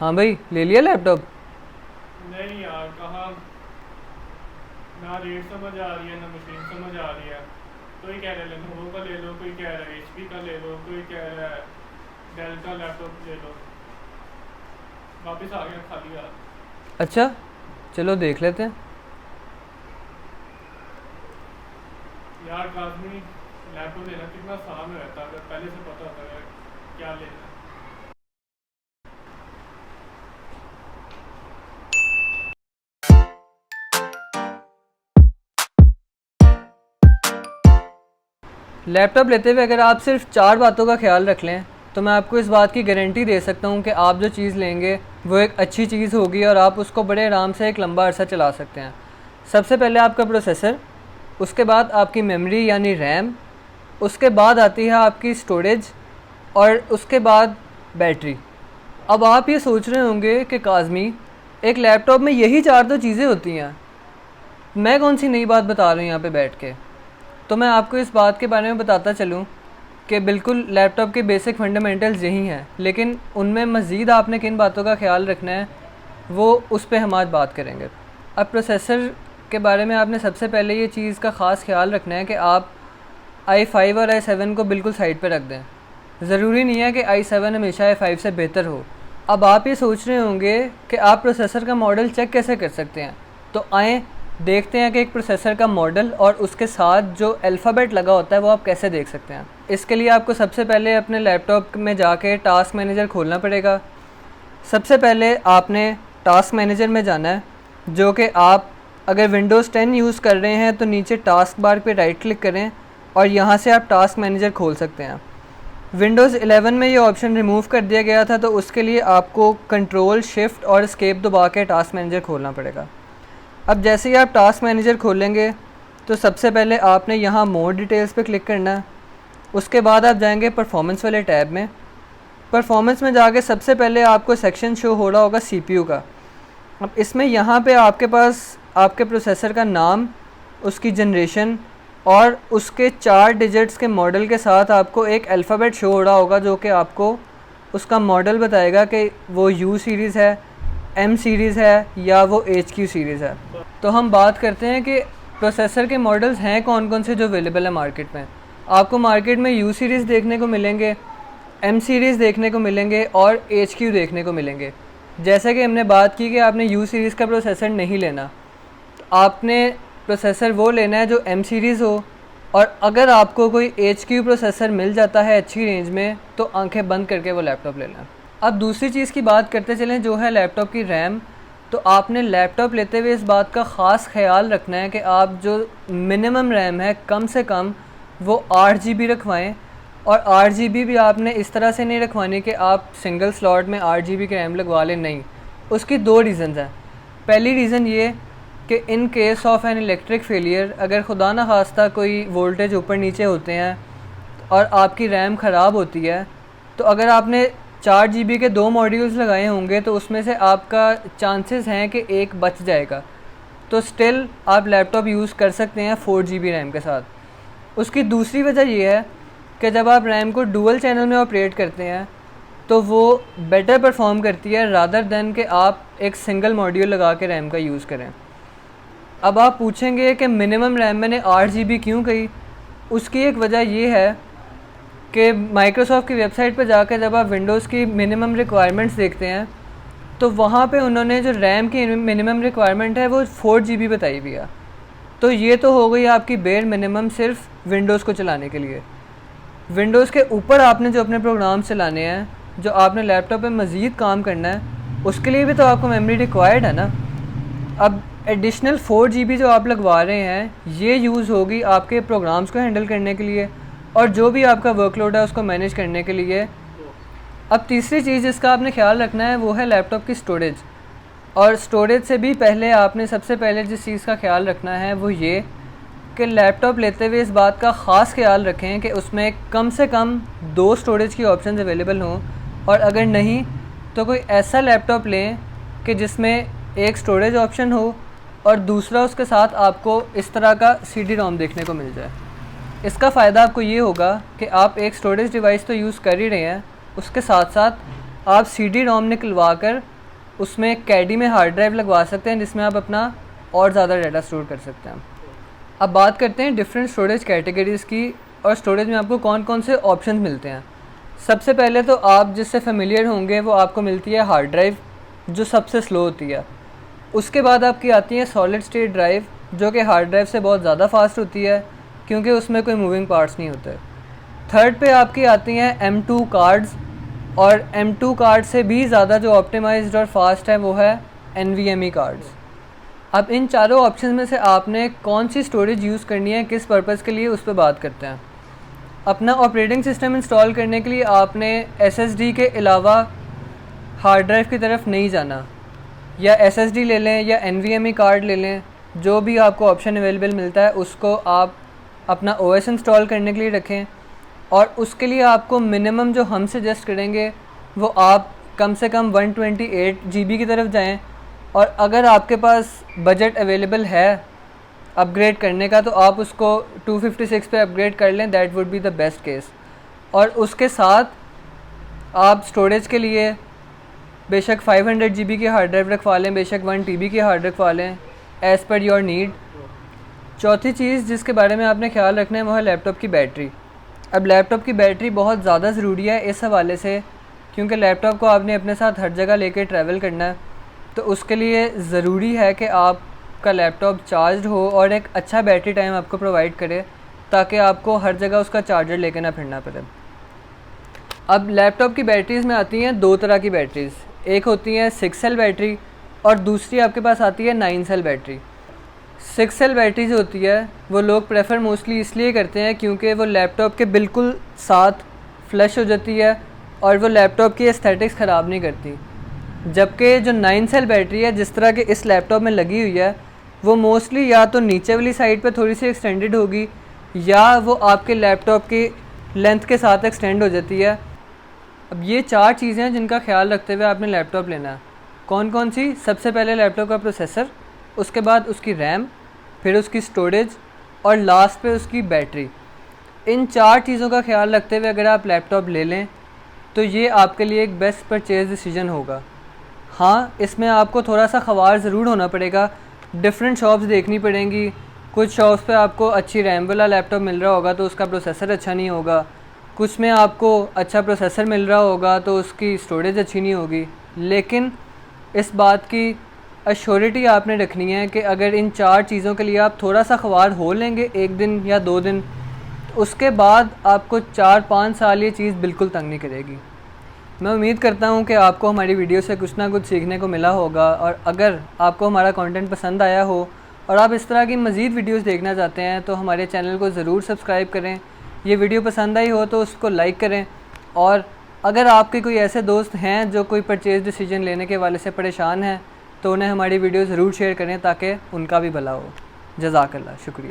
हाँ भाई, ले लिया लैपटॉप? नहीं यार, कहाँ। ना रेट समझ आ रही है ना मशीन समझ आ रही है। कोई कह रहा है लेनोवो का ले लो, कोई कह रहा है एचपी का ले लो, कोई कह रहा है डेल का लैपटॉप ले लो। वापस आ गया खाली यार। अच्छा, चलो देख लेते हैं। यार काजमी, लैपटॉप लेना कितना आसान हो जाता अगर पहले से पता होता है क्या लेना है। लैपटॉप लेते हुए अगर आप सिर्फ 4 बातों का ख्याल रख लें तो मैं आपको इस बात की गारंटी दे सकता हूँ कि आप जो चीज़ लेंगे वो एक अच्छी चीज़ होगी और आप उसको बड़े आराम से एक लंबा अरसा चला सकते हैं। सबसे पहले आपका प्रोसेसर, उसके बाद आपकी मेमोरी यानी रैम, उसके बाद आती है आपकी स्टोरेज और उसके बाद बैटरी। अब आप ये सोच रहे होंगे कि काज़मी, एक लैपटॉप में यही 4 तो चीज़ें होती हैं, मैं कौन सी नई बात बता रहा हूँ यहाँ पे बैठ के। तो मैं आपको इस बात के बारे में बताता चलूँ कि बिल्कुल लैपटॉप के बेसिक फंडामेंटल्स यही हैं, लेकिन उनमें मज़ीद आपने किन बातों का ख्याल रखना है वो उस पर हम आज बात करेंगे। अब प्रोसेसर के बारे में आपने सबसे पहले ये चीज़ का ख़ास ख्याल रखना है कि आप i5 और i7 को बिल्कुल साइड पे रख दें। ज़रूरी नहीं है कि i7 हमेशा i5 से बेहतर हो। अब आप ये सोच रहे होंगे कि आप प्रोसेसर का मॉडल चेक कैसे कर सकते हैं, तो आएँ देखते हैं कि एक प्रोसेसर का मॉडल और उसके साथ जो अल्फ़ाबेट लगा होता है वो आप कैसे देख सकते हैं। इसके लिए आपको सबसे पहले अपने लैपटॉप में जाके टास्क मैनेजर खोलना पड़ेगा। सबसे पहले आपने टास्क मैनेजर में जाना है, जो कि आप अगर विंडोज़ 10 यूज़ कर रहे हैं तो नीचे टास्क बार पे राइट क्लिक करें और यहाँ से आप टास्क मैनेजर खोल सकते हैं। विंडोज़ 11 में ये ऑप्शन रिमूव कर दिया गया था, तो उसके लिए आपको कंट्रोल शिफ्ट और एस्केप दबा के टास्क मैनेजर खोलना पड़ेगा। अब जैसे ही आप टास्क मैनेजर खोलेंगे तो सबसे पहले आपने यहाँ मोर डिटेल्स पे क्लिक करना है। उसके बाद आप जाएंगे परफॉर्मेंस वाले टैब में। परफॉर्मेंस में जाके सबसे पहले आपको सेक्शन शो हो रहा होगा सीपीयू का। अब इसमें यहाँ पे आपके पास आपके प्रोसेसर का नाम, उसकी जनरेशन और उसके 4 डिजिट्स के मॉडल के साथ आपको एक अल्फ़ाबेट शो हो रहा होगा, जो कि आपको उसका मॉडल बताएगा कि वो यू सीरीज़ है, एम सीरीज़ है या वो एच क्यू सीरीज़ है। तो हम बात करते हैं कि प्रोसेसर के मॉडल्स हैं कौन कौन से जो अवेलेबल है मार्केट में। आपको मार्केट में यू सीरीज़ देखने को मिलेंगे, एम सीरीज़ देखने को मिलेंगे और एच क्यू देखने को मिलेंगे। जैसे कि हमने बात की कि आपने यू सीरीज़ का प्रोसेसर नहीं लेना, तो आपने प्रोसेसर वो लेना है जो एम सीरीज़ हो, और अगर आपको कोई एच क्यू प्रोसेसर मिल जाता है अच्छी रेंज में तो आंखें बंद करके वो लैपटॉप लेना। अब दूसरी चीज़ की बात करते चलें, जो है लैपटॉप की रैम। तो आपने लैपटॉप लेते हुए इस बात का ख़ास ख्याल रखना है कि आप जो मिनिमम रैम है कम से कम वो 8 GB रखवाएँ। और 8 GB भी आपने इस तरह से नहीं रखवानी कि आप सिंगल स्लॉट में 8 GB की रैम लगवा लें, नहीं। उसकी 2 रीज़न्स हैं। पहली रीज़न ये कि in case of an electric failure, अगर खुदा न खास्ता कोई वोल्टेज ऊपर नीचे होते हैं और आपकी रैम ख़राब होती है, तो अगर आपने 4 GB के 2 मॉड्यूल्स लगाए होंगे तो उसमें से आपका चांसेस हैं कि एक बच जाएगा, तो स्टिल आप लैपटॉप यूज़ कर सकते हैं 4 GB रैम के साथ। उसकी दूसरी वजह यह है कि जब आप रैम को डुअल चैनल में ऑपरेट करते हैं तो वो बेटर परफॉर्म करती है रादर देन कि आप एक सिंगल मॉड्यूल लगा के रैम का यूज़ करें। अब आप पूछेंगे कि मिनिमम रैम मैंने 8 GB क्यों कही। उसकी एक वजह यह है कि माइक्रोसॉफ्ट की वेबसाइट पर जाकर जब आप विंडोज़ की मिनिमम रिक्वायरमेंट्स देखते हैं तो वहाँ पे उन्होंने जो रैम की मिनिमम रिक्वायरमेंट है वो 4 GB बताई हुई है। तो ये तो हो गई आपकी बेयर मिनिमम सिर्फ विंडोज़ को चलाने के लिए। विंडोज़ के ऊपर आपने जो अपने प्रोग्राम चलाने हैं, जो आपने लैपटॉप पे मज़ीद काम करना है, उसके लिए भी तो आपको मेमोरी रिक्वायर्ड है ना। अब एडिशनल 4 GB जो आप लगवा रहे हैं ये यूज़ होगी आपके प्रोग्राम्स को हैंडल करने के लिए और जो भी आपका वर्कलोड है उसको मैनेज करने के लिए। अब तीसरी चीज़ जिसका आपने ख्याल रखना है वो है लैपटॉप की स्टोरेज। और स्टोरेज से भी पहले आपने सबसे पहले जिस चीज़ का ख्याल रखना है वो ये कि लैपटॉप लेते हुए इस बात का ख़ास ख्याल रखें कि उसमें कम से कम 2 स्टोरेज की ऑप्शन अवेलेबल हों, और अगर नहीं तो कोई ऐसा लैपटॉप लें कि जिसमें एक स्टोरेज ऑप्शन हो और दूसरा उसके साथ आपको इस तरह का CD-ROM देखने को मिल जाए। इसका फ़ायदा आपको ये होगा कि आप एक स्टोरेज डिवाइस तो यूज़ कर ही रहे हैं, उसके साथ साथ आप CD-ROM निकलवा कर उसमें कैडी में हार्ड ड्राइव लगवा सकते हैं जिसमें आप अपना और ज़्यादा डाटा स्टोर कर सकते हैं। अब बात करते हैं डिफरेंट स्टोरेज कैटेगरीज़ की और स्टोरेज में आपको कौन कौन से ऑप्शन मिलते हैं। सबसे पहले तो आप जिससे फेमिलियर होंगे वो आपको मिलती है हार्ड ड्राइव, जो सबसे स्लो होती है। उसके बाद आपकी आती है सॉलिड स्टेट ड्राइव, जो कि हार्ड ड्राइव से बहुत ज़्यादा फास्ट होती है क्योंकि उसमें कोई मूविंग पार्ट्स नहीं होते। थर्ड पे आपकी आती हैं M2 कार्ड्स, और M2 कार्ड से भी ज़्यादा जो ऑप्टिमाइज्ड और फास्ट है वो है NVMe कार्ड्स। अब इन चारों ऑप्शन में से आपने कौन सी स्टोरेज यूज़ करनी है, किस पर्पज़ के लिए, उस पर बात करते हैं। अपना ऑपरेटिंग सिस्टम इंस्टॉल करने के लिए आपने SSD के अलावा हार्ड ड्राइव की तरफ नहीं जाना, या SSD ले लें या NVMe कार्ड ले लें, जो भी आपको ऑप्शन अवेलेबल मिलता है उसको आप अपना OS इंस्टॉल करने के लिए रखें। और उसके लिए आपको मिनिमम जो हम सजेस्ट करेंगे वो आप कम से कम 128 GB की तरफ जाएं, और अगर आपके पास बजट अवेलेबल है अपग्रेड करने का तो आप उसको 256 पे अपग्रेड कर लें, that would be the best case. और उसके साथ आप स्टोरेज के लिए बेशक 500 GB की हार्ड ड्राइव रखवा लें, बेशक 1 TB की हार्ड रखवा लें, एज़ पर योर नीड। चौथी चीज़ जिसके बारे में आपने ख्याल रखना है वो है लैपटॉप की बैटरी। अब लैपटॉप की बैटरी बहुत ज़्यादा ज़रूरी है इस हवाले से क्योंकि लैपटॉप को आपने अपने साथ हर जगह लेके ट्रैवल करना है, तो उसके लिए ज़रूरी है कि आपका लैपटॉप चार्ज हो और एक अच्छा बैटरी टाइम आपको प्रोवाइड करे, ताकि आपको हर जगह उसका चार्जर लेके ना फिरना पड़े। अब लैपटॉप की बैटरीज़ में आती हैं दो तरह की बैटरीज़, एक होती है 6 सेल बैटरी और दूसरी आपके पास आती है 9 सेल बैटरी। 6 सेल बैटरी जो होती है वो लोग प्रेफर मोस्टली इसलिए करते हैं क्योंकि वो लैपटॉप के बिल्कुल साथ फ्लश हो जाती है और वो लैपटॉप की एस्थेटिक्स ख़राब नहीं करती। जबकि जो 9 सेल बैटरी है जिस तरह के इस लैपटॉप में लगी हुई है वो मोस्टली या तो नीचे वाली साइड पे थोड़ी सी एक्सटेंडेड होगी या वो आपके लैपटॉप की लेंथ के साथ एक्सटेंड हो जाती है। अब ये 4 चीज़ें हैं जिनका ख्याल रखते हुए आपने लैपटॉप लेना है। कौन कौन सी? सबसे पहले लैपटॉप का प्रोसेसर, उसके बाद उसकी रैम, फिर उसकी स्टोरेज और लास्ट पे उसकी बैटरी। इन 4 चीज़ों का ख्याल रखते हुए अगर आप लैपटॉप ले लें तो ये आपके लिए एक बेस्ट परचेज़ डिसीजन होगा। हाँ, इसमें आपको थोड़ा सा ख़वार ज़रूर होना पड़ेगा, डिफरेंट शॉप्स देखनी पड़ेंगी। कुछ शॉप्स पे आपको अच्छी रैम वाला लैपटॉप मिल रहा होगा तो उसका प्रोसेसर अच्छा नहीं होगा, कुछ में आपको अच्छा प्रोसेसर मिल रहा होगा तो उसकी स्टोरेज अच्छी नहीं होगी। लेकिन इस बात की अश्योरिटी आपने रखनी है कि अगर इन 4 चीज़ों के लिए आप थोड़ा सा ख्वार हो लेंगे 1 दिन या 2 दिन, उसके बाद आपको 4-5 साल ये चीज़ बिल्कुल तंग नहीं करेगी। मैं उम्मीद करता हूँ कि आपको हमारी वीडियो से कुछ ना कुछ सीखने को मिला होगा, और अगर आपको हमारा कंटेंट पसंद आया हो और आप इस तरह की मज़ीद वीडियोस देखना चाहते हैं तो हमारे चैनल को ज़रूर सब्सक्राइब करें। ये वीडियो पसंद आई हो तो उसको लाइक करें, और अगर आपके कोई ऐसे दोस्त हैं जो कोई परचेज़ डिसीजन लेने के हवाले से परेशान हैं तो उन्हें हमारी वीडियो ज़रूर शेयर करें ताकि उनका भी भला हो। जज़ाकल्लाह, शुक्रिया।